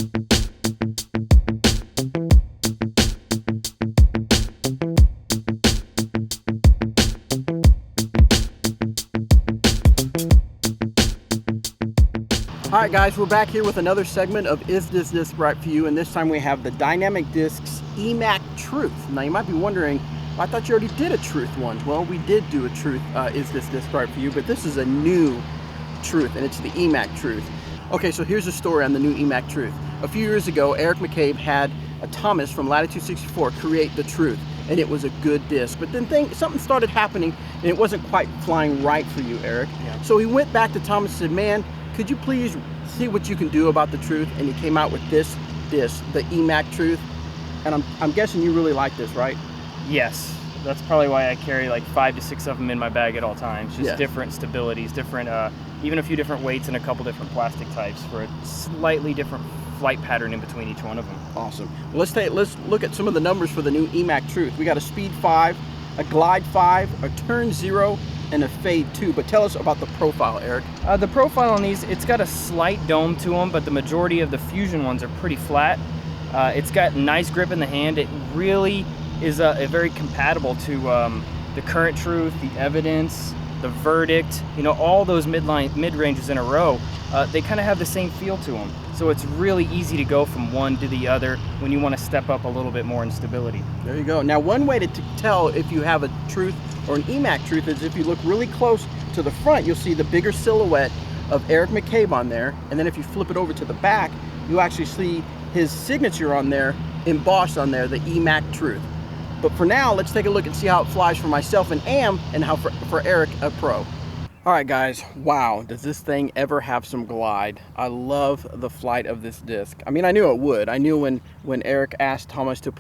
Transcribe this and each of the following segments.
Alright guys, we're back here with another segment of Is This Disc Right For You? And this time we have the Dynamic Discs EMAC Truth. Now you might be wondering, I thought you already did a Truth one. Well, we did do a Truth, Is This Disc Right For You? But this is a new Truth, and it's the EMAC Truth. Okay, so here's the story on the new EMAC Truth. A few years ago, Eric McCabe had a Thomas from Latitude 64 create the Truth, and it was a good disc. But then something started happening, and it wasn't quite flying right for you, Eric. Yeah. So he went back to Thomas and said, man, could you please see what you can do about the Truth? And he came out with this disc, the EMAC Truth. And I'm guessing you really like this, right? Yes, that's probably why I carry like 5 to 6 of them in my bag at all times. Just different stabilities, different, even a few different weights and a couple different plastic types for a slightly different flight pattern in between each one of them. Awesome. Well, let's look at some of the numbers for the new EMAC Truth. We got a speed 5, a glide 5, a turn 0, and a fade 2. But tell us about the profile, Eric. The profile on these, it's got a slight dome to them, but the majority of the Fusion ones are pretty flat. It's got nice grip in the hand. It really is very compatible to the Current Truth, the Evidence, the Verdict, you know, all those mid-ranges in a row. They kind of have the same feel to them. So it's really easy to go from one to the other when you want to step up a little bit more in stability. There you go. Now, one way to tell if you have a Truth or an EMAC Truth is if you look really close to the front, you'll see the bigger silhouette of Eric McCabe on there. And then if you flip it over to the back, you actually see his signature on there, embossed on there, the EMAC Truth. But for now, let's take a look and see how it flies for myself and Am, and how for Eric, a pro. All right, guys, wow, does this thing ever have some glide? I love the flight of this disc. I mean, I knew it would. I knew when Eric asked Thomas to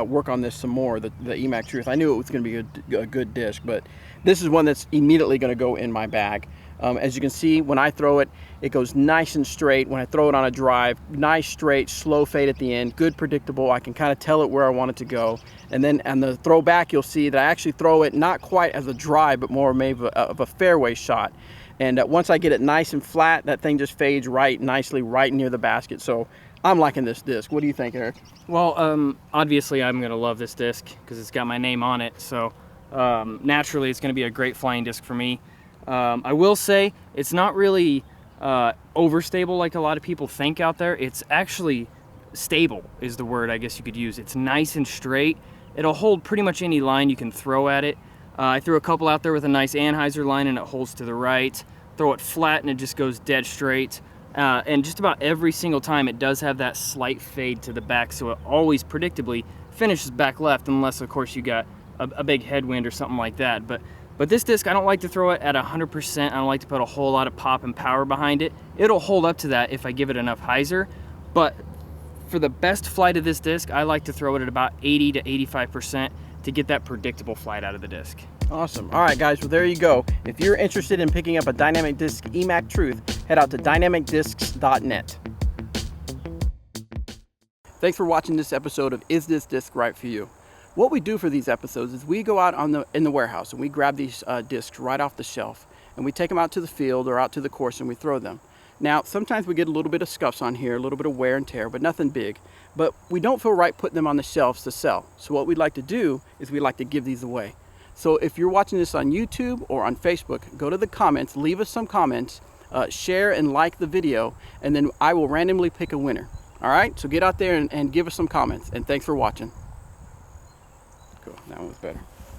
work on this some more, the EMAC Truth, I knew it was going to be a good disc, but this is one that's immediately going to go in my bag. As you can see, when I throw it, it goes nice and straight. When I throw it on a drive, nice, straight, slow fade at the end, good, predictable. I can kind of tell it where I want it to go. And then on the throw back, you'll see that I actually throw it not quite as a drive, but more maybe of a fairway shot. And once I get it nice and flat, that thing just fades nicely right near the basket. So I'm liking this disc. What do you think, Eric? Well, obviously I'm going to love this disc because it's got my name on it. So naturally, it's going to be a great flying disc for me. I will say it's not really overstable like a lot of people think out there. It's actually stable is the word I guess you could use. It's nice and straight. It'll hold pretty much any line you can throw at it. I threw a couple out there with a nice Anheuser line and it holds to the right. Throw it flat and it just goes dead straight. And just about every single time it does have that slight fade to the back, so it always predictably finishes back left, unless of course you got a big headwind or something like that. But this disc, I don't like to throw it at 100%. I don't like to put a whole lot of pop and power behind it. It'll hold up to that if I give it enough hyzer. But for the best flight of this disc, I like to throw it at about 80 to 85% to get that predictable flight out of the disc. Awesome. All right, guys, well, there you go. If you're interested in picking up a Dynamic Disc EMAC Truth, head out to dynamicdiscs.net. Thanks for watching this episode of Is This Disc Right For You? What we do for these episodes is we go out in the warehouse and we grab these discs right off the shelf and we take them out to the field or out to the course and we throw them. Now, sometimes we get a little bit of scuffs on here, a little bit of wear and tear, but nothing big. But we don't feel right putting them on the shelves to sell. So what we'd like to do is we'd like to give these away. So if you're watching this on YouTube or on Facebook, go to the comments, leave us some comments, share and like the video, and then I will randomly pick a winner. All right, so get out there and give us some comments, and thanks for watching. Cool, that one was better.